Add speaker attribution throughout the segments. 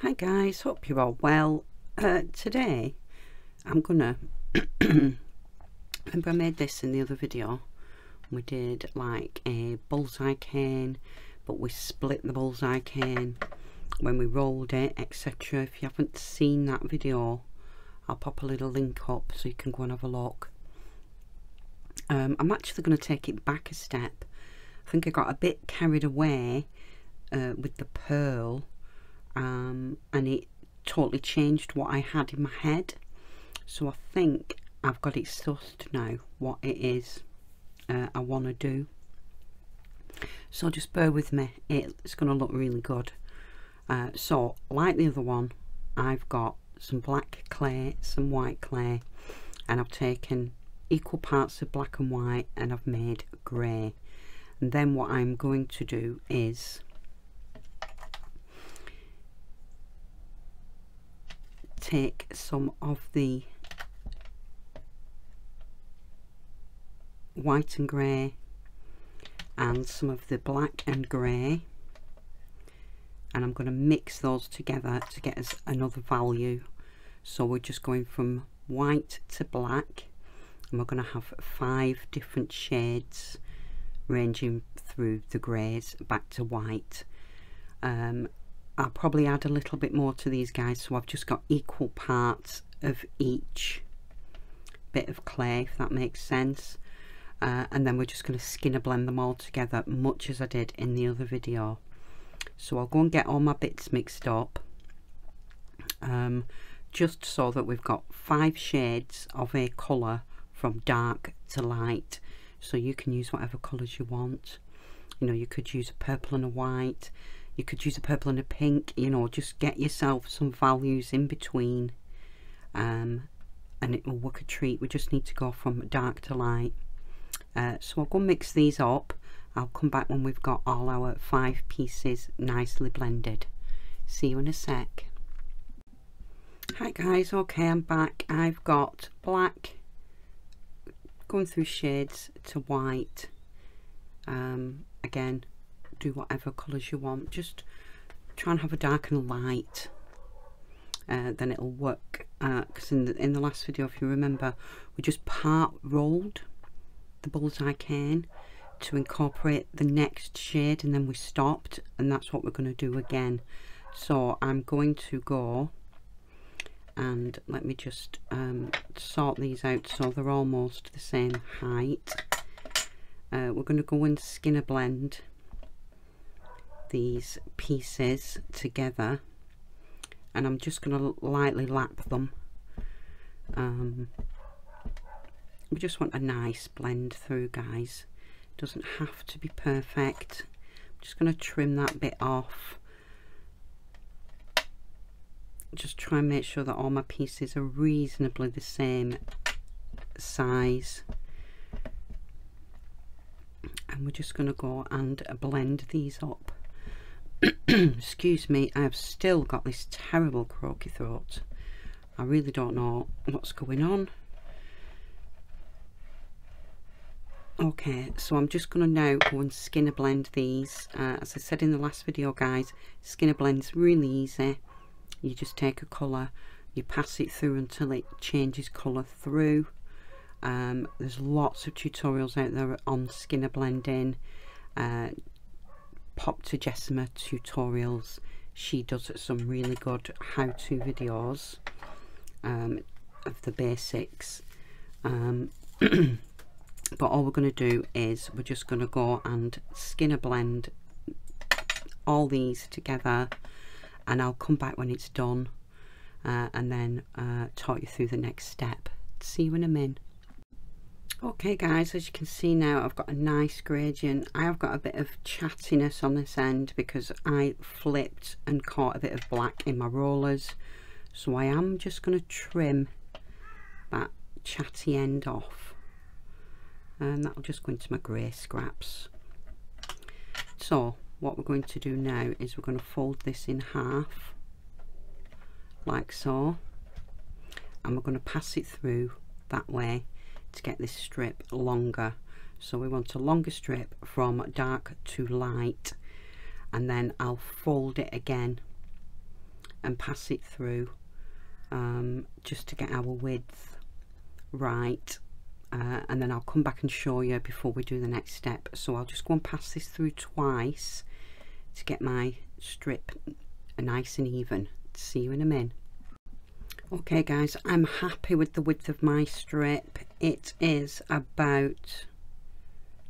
Speaker 1: Hi guys, hope you're all well. Today I'm gonna remember I made this in the other video. We did like a bullseye cane, but we split the bullseye cane when we rolled it, etc. If you haven't seen that video, I'll pop a little link up so you can go and have a look. I'm actually going to take it back a step. I think I got a bit carried away with the pearl, and it totally changed what I had in my head. So I think I've got it sussed now what it is I want to do. So just bear with me, it's going to look really good. So like the other one, I've got some black clay, some white clay, and I've taken equal parts of black and white and I've made grey. And then what I'm going to do is take some of the white and grey and some of the black and grey, and I'm going to mix those together to get us another value. So we're just going from white to black, and we're going to have 5 different shades ranging through the greys back to white. I'll probably add a little bit more to these guys, so I've just got equal parts of each bit of clay, if that makes sense. And then we're just going to skinner blend them all together, much as I did in the other video. So I'll go and get all my bits mixed up, just so that we've got 5 shades of a colour from dark to light. So you can use whatever colours you want. You know, you could use a purple and a white, you could use a purple and a pink, you know, just get yourself some values in between, and it will work a treat. We just need to go from dark to light. So I'll go mix these up. I'll come back when we've got all our 5 pieces nicely blended. See you in a sec. Hi guys, okay, I'm back. I've got black going through shades to white. Again, do whatever colours you want, just try and have a dark and a light, then it'll work, because in the last video, if you remember, we just part rolled the bullseye cane to incorporate the next shade, and then we stopped, and that's what we're going to do again. So I'm going to go and let me just sort these out so they're almost the same height. We're going to go and skinner blend these pieces together, and I'm just going to lightly lap them. We just want a nice blend through, guys. Doesn't have to be perfect. I'm just going to trim that bit off. Just try and make sure that all my pieces are reasonably the same size. And we're just going to go and blend these up. Excuse me, I have still got this terrible croaky throat. I really don't know what's going on. Okay, so I'm just going to now go and skinner blend these. As I said in the last video, guys, skinner blend's really easy. You just take a colour, you pass it through until it changes colour through. There's lots of tutorials out there on skinner blending. Pop to Jessima tutorials, she does some really good how-to videos of the basics. But all we're going to do is we're just going to go and skinner blend all these together, and I'll come back when it's done, and then talk you through the next step. See you in a min. Okay guys, as you can see now, I've got a nice gradient. I have got a bit of chattiness on this end because I flipped and caught a bit of black in my rollers, so I am just going to trim that chatty end off, and that'll just go into my grey scraps. So what we're going to do now is we're going to fold this in half like so, and we're going to pass it through that way to get this strip longer. So we want a longer strip from dark to light, and then I'll fold it again and pass it through, just to get our width right, and then I'll come back and show you before we do the next step. So I'll just go and pass this through twice to get my strip nice and even. See you in a minute. Okay guys, I'm happy with the width of my strip. It is about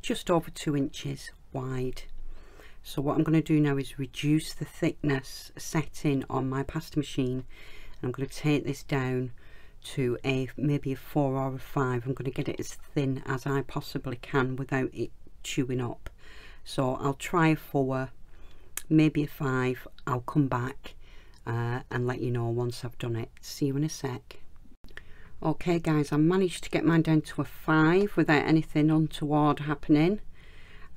Speaker 1: just over 2 inches wide. So what I'm going to do now is reduce the thickness setting on my pasta machine, and I'm going to take this down to maybe a 4 or a 5. I'm going to get it as thin as I possibly can without it chewing up. So I'll try a 4, maybe a 5. I'll come back and let you know once I've done it. See you in a sec. Okay guys, I managed to get mine down to a 5 without anything untoward happening.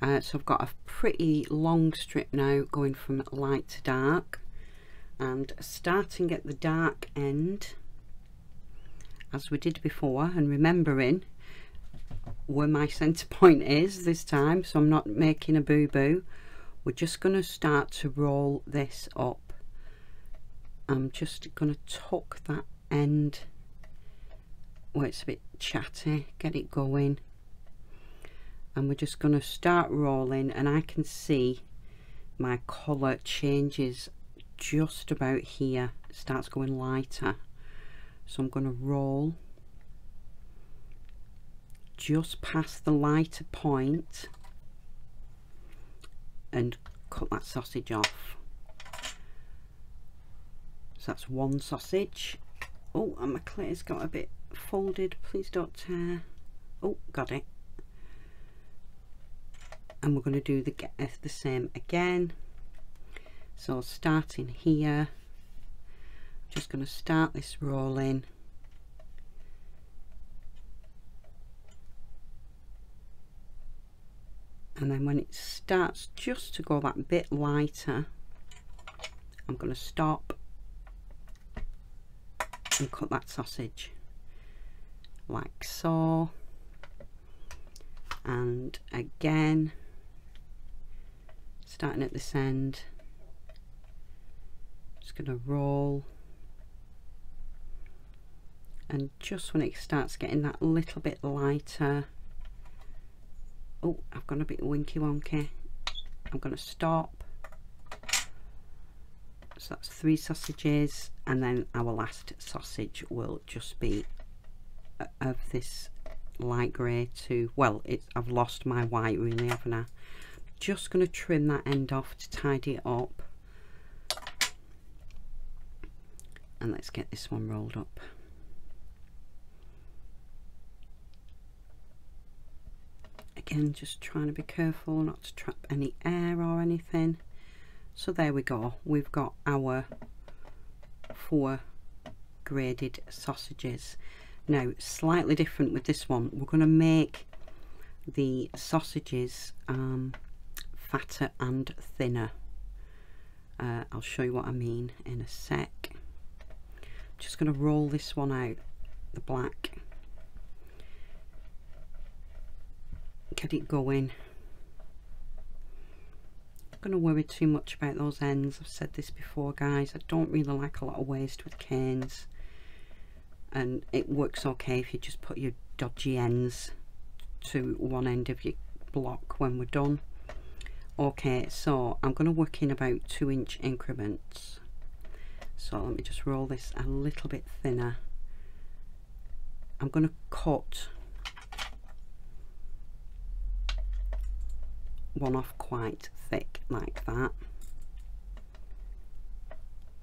Speaker 1: So I've got a pretty long strip now, going from light to dark, and starting at the dark end as we did before, and remembering where my center point is this time, so I'm not making a boo-boo. We're just going to start to roll this up. I'm just going to tuck that end where it's a bit chatty, get it going, and we're just going to start rolling, and I can see my colour changes just about here. It starts going lighter, so I'm going to roll just past the lighter point and cut that sausage off. So that's one sausage. Oh, and my clay's got a bit folded, please don't tear. Oh, got it. And we're going to do the same again. So starting here, just going to start this rolling, and then when it starts just to go that bit lighter, I'm going to stop and cut that sausage like so, and again starting at this end, just going to roll, and just when it starts getting that little bit lighter, oh, I've gone a bit winky wonky, I'm going to stop. So that's 3 sausages, and then our last sausage will just be of this light grey to, well, I've lost my white really, haven't I? Just going to trim that end off to tidy it up, and let's get this one rolled up. Again, just trying to be careful not to trap any air or anything. So there we go, we've got our 4 graded sausages. Now, slightly different with this one, we're going to make the sausages fatter and thinner. I'll show you what I mean in a sec. Just going to roll this one out, the black, get it going. Not going to worry too much about those ends. I've said this before guys, I don't really like a lot of waste with canes, and it works okay if you just put your dodgy ends to one end of your block when we're done. Okay, so I'm going to work in about 2-inch increments. So let me just roll this a little bit thinner. I'm going to cut one off quite thick like that.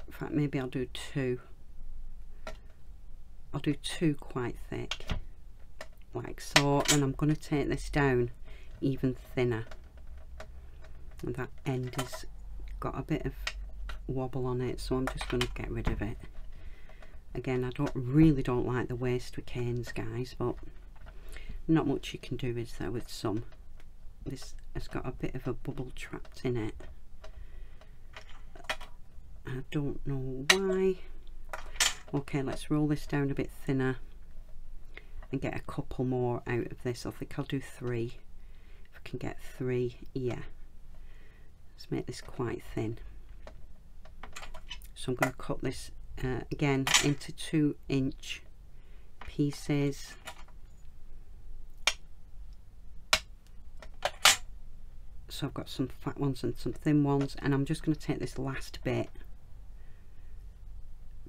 Speaker 1: In fact, maybe I'll do 2. I'll do 2 quite thick like so, and I'm going to take this down even thinner, and that end has got a bit of wobble on it, so I'm just going to get rid of it. Again, I really don't like the waste with canes guys, but not much you can do, is there, with some. This has got a bit of a bubble trapped in it. I don't know why. Okay, let's roll this down a bit thinner and get a couple more out of this. I think I'll do 3. If I can get 3, yeah. Let's make this quite thin. So I'm going to cut this again into 2-inch pieces. So I've got some fat ones and some thin ones, and I'm just going to take this last bit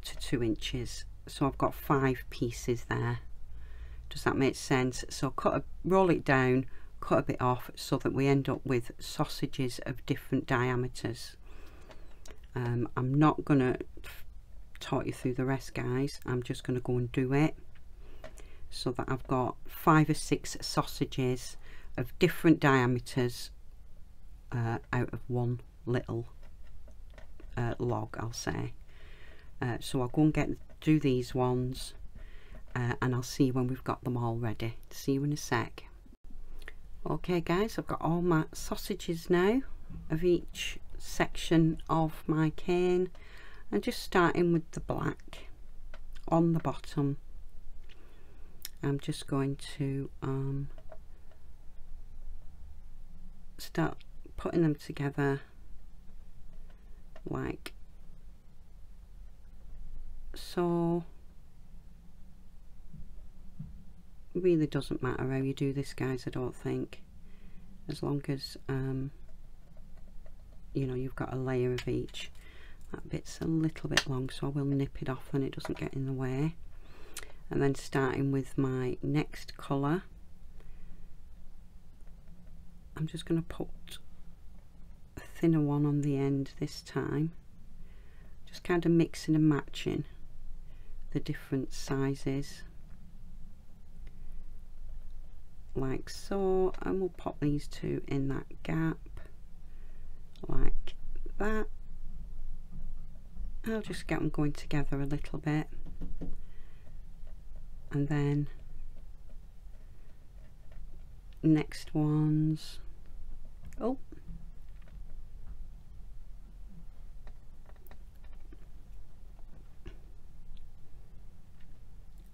Speaker 1: to 2 inches. So I've got 5 pieces there. Does that make sense? So roll it down, cut a bit off, so that we end up with sausages of different diameters. I'm not going to talk you through the rest, guys. I'm just going to go and do it, so that I've got 5 or 6 sausages of different diameters out of one little log, I'll say. So I'll go and do these ones, and I'll see you when we've got them all ready. See you in a sec. Okay guys, I've got all my sausages now of each section of my cane, and just starting with the black on the bottom. I'm just going to start putting them together like so. It really doesn't matter how you do this, guys, I don't think, as long as you know, you've got a layer of each. That bit's a little bit long, so I will nip it off and it doesn't get in the way. And then starting with my next colour, I'm just going to put a thinner one on the end this time, just kind of mixing and matching the different sizes like so, and we'll pop these two in that gap like that. I'll just get them going together a little bit, and then next ones, oh,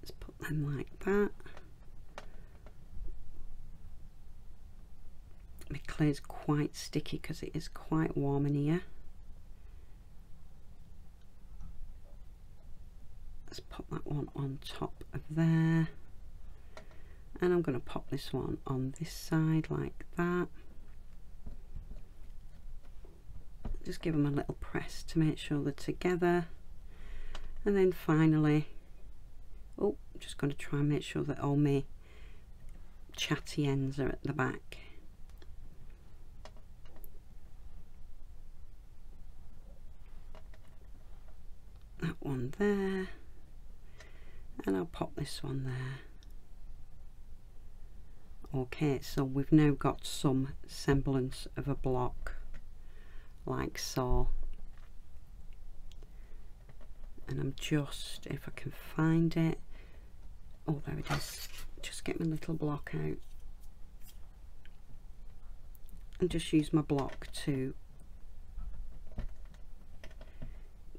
Speaker 1: let's put them like that. My clay is quite sticky because it is quite warm in here. Let's put that one on top of there, and I'm going to pop this one on this side like that. Just give them a little press to make sure they're together, and then finally, oh, I'm just going to try and make sure that all my chatty ends are at the back. That one there, and I'll pop this one there. Okay, so we've now got some semblance of a block like so, and I'm just, if I can find it, oh there it is, just get my little block out and just use my block to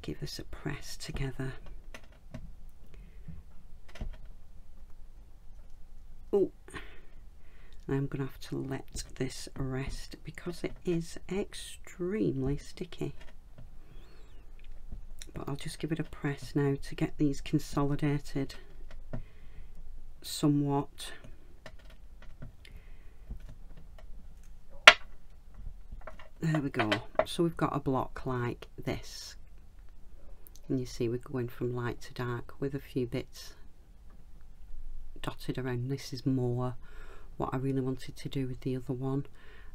Speaker 1: give us a press together. Oh, I'm going to have to let this rest because it is extremely sticky, but I'll just give it a press now to get these consolidated somewhat. There we go. So we've got a block like this, and you see we're going from light to dark with a few bits dotted around. This is more what I really wanted to do with the other one.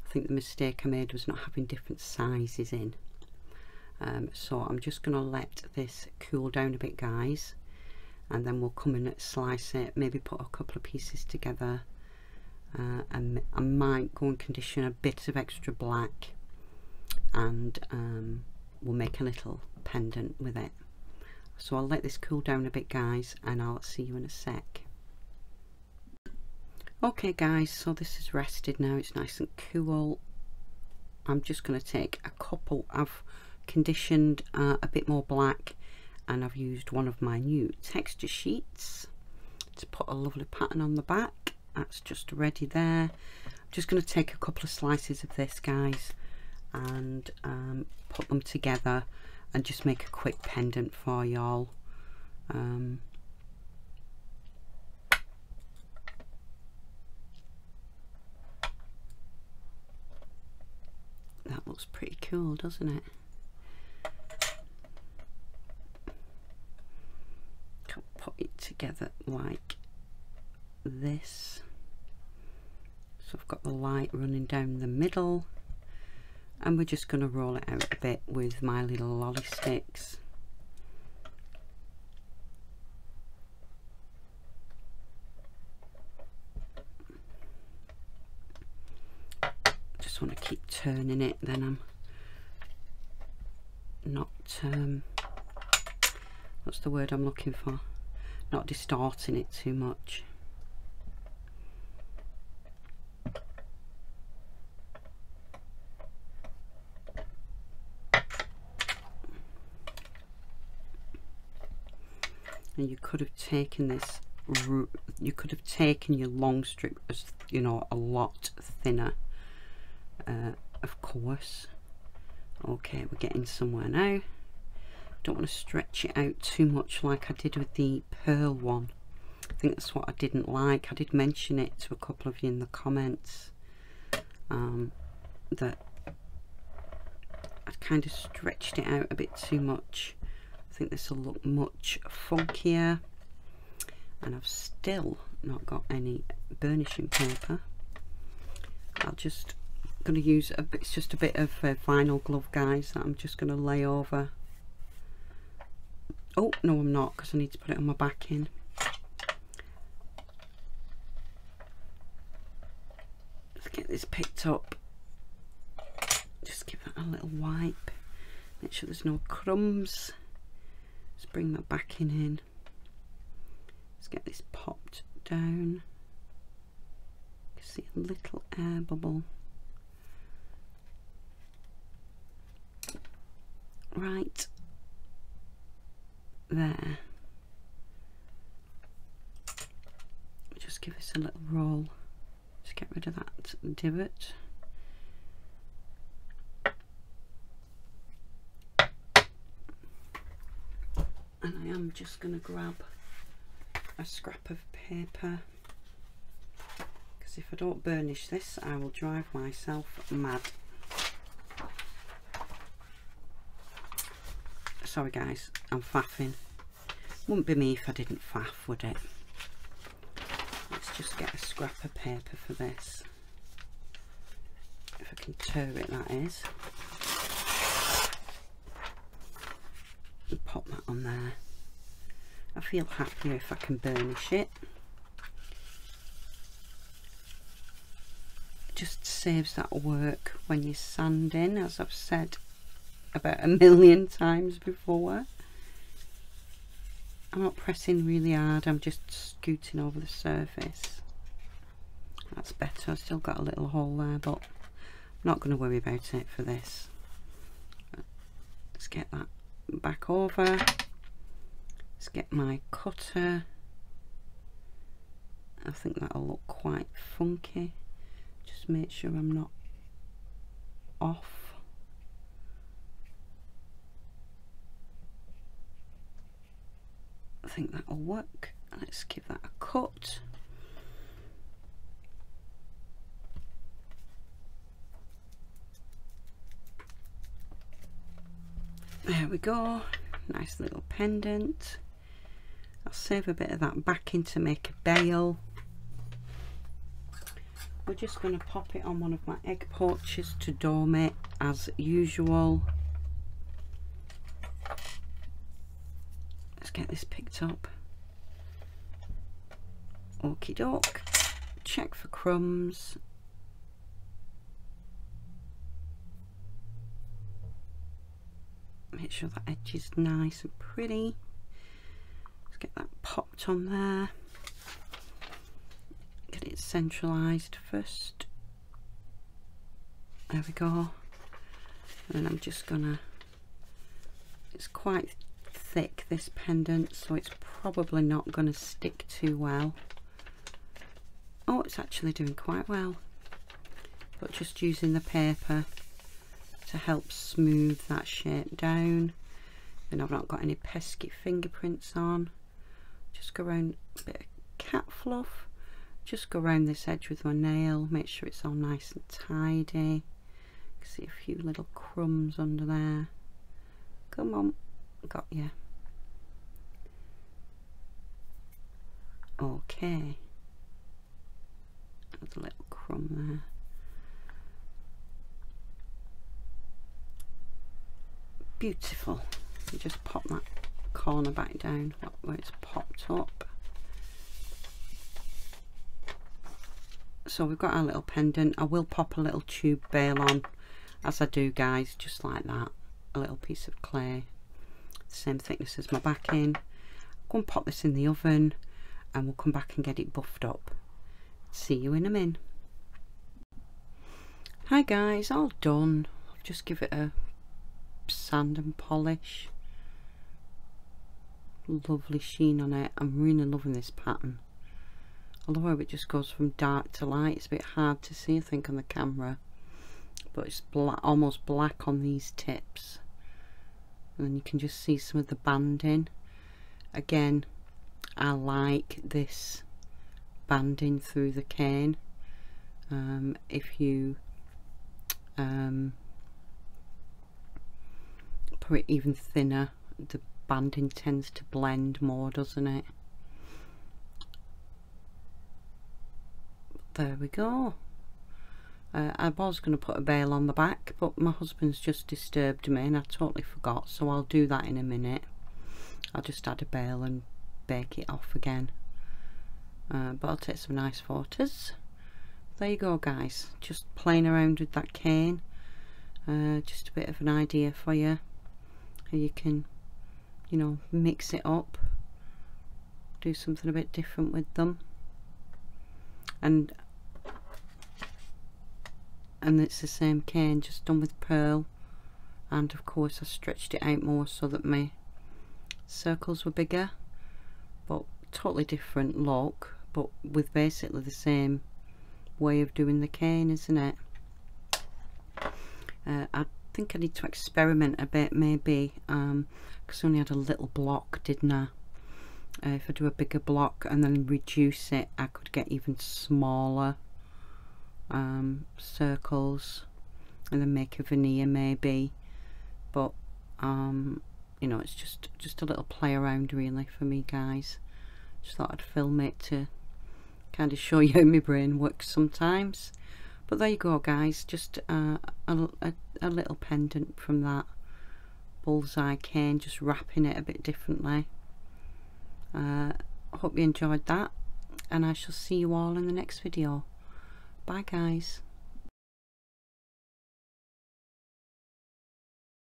Speaker 1: I think the mistake I made was not having different sizes in. So I'm just going to let this cool down a bit, guys, and then we'll come in and slice it, maybe put a couple of pieces together, and I might go and condition a bit of extra black, and we'll make a little pendant with it. So I'll let this cool down a bit, guys, and I'll see you in a sec. Okay guys, so this is rested now, it's nice and cool. I'm just going to take a couple, I've conditioned a bit more black, and I've used one of my new texture sheets to put a lovely pattern on the back. That's just ready there. I'm just going to take a couple of slices of this, guys, and put them together, and just make a quick pendant for y'all. That looks pretty cool, doesn't it? Can put it together like this. So I've got the light running down the middle, and we're just going to roll it out a bit with my little lolly sticks. Just want to keep turning it, then I'm not what's the word I'm looking for, not distorting it too much. And you could have taken this, you could have taken your long strip as, you know, a lot thinner, of course. Okay, we're getting somewhere now. Don't want to stretch it out too much like I did with the pearl one. I think that's what I didn't like. I did mention it to a couple of you in the comments, that I'd kind of stretched it out a bit too much. I think this will look much funkier, and I've still not got any burnishing paper. I'll just going to use a bit, it's just a bit of vinyl glove, guys, that I'm just going to lay over. Oh no, I'm not, because I need to put it on my backing. Let's get this picked up. Just give that a little wipe, make sure there's no crumbs. Let's bring my backing in. Let's get this popped down. You can see a little air bubble. Right there. Just give this a little roll. Just get rid of that divot. And I am just going to grab a scrap of paper, because if I don't burnish this I will drive myself mad. Sorry guys, I'm faffing. Wouldn't be me if I didn't faff, would it? Let's just get a scrap of paper for this. If I can tear it, that is. And pop that on there. I feel happier if I can burnish it. It just saves that work when you're sanding, as I've said about 1,000,000 times before. I'm not pressing really hard, I'm just scooting over the surface. That's better. I've still got a little hole there, but I'm not going to worry about it for this. Let's get that back over. Let's get my cutter. I think that'll look quite funky. Just make sure I'm not off. I think that'll work. Let's give that a cut. There we go. Nice little pendant. I'll save a bit of that backing to make a bail. We're just going to pop it on one of my egg porches to dome it as usual. Let's get this picked up. Okie doke. Check for crumbs. Make sure that edge is nice and pretty. Let's get that popped on there. Get it centralised first. There we go. And then I'm just gonna, it's quite thick, this pendant, so it's probably not going to stick too well. Oh, it's actually doing quite well, but just using the paper to help smooth that shape down. Then I've not got any pesky fingerprints on. Just go around a bit of cat fluff. Just go around this edge with my nail. Make sure it's all nice and tidy. See a few little crumbs under there. Come on, got you. Okay. There's a little crumb there. Beautiful. You just pop that corner back down where it's popped up. So we've got our little pendant. I will pop a little tube bail on as I do, guys, just like that. A little piece of clay, same thickness as my backing. Go and pop this in the oven and we'll come back and get it buffed up. See you in a min. Hi guys, all done. I'll just give it a sand and polish. Lovely sheen on it. I'm really loving this pattern. I love how it just goes from dark to light. It's a bit hard to see, I think, on the camera, but it's black, almost black on these tips, and then you can just see some of the banding. Again, I like this banding through the cane. If you put it even thinner, the banding tends to blend more, doesn't it? There we go. I was going to put a bail on the back, but my husband's just disturbed me and I totally forgot, so I'll do that in a minute. I'll just add a bail and bake it off again. But I'll take some nice photos. There you go, guys, just playing around with that cane. Just a bit of an idea for you how you can, you know, mix it up, do something a bit different with them. And it's the same cane, just done with pearl, and of course I stretched it out more so that my circles were bigger, but totally different look, but with basically the same way of doing the cane, isn't it? I think I need to experiment a bit, maybe, because I only had a little block, didn't I? If I do a bigger block and then reduce it, I could get even smaller circles and then make a veneer maybe, but you know, it's just a little play around really for me, guys. Just thought I'd film it to kind of show you how my brain works sometimes. But there you go, guys, just a little pendant from that Bullseye cane, just wrapping it a bit differently. Hope you enjoyed that, and I shall see you all in the next video. Bye guys.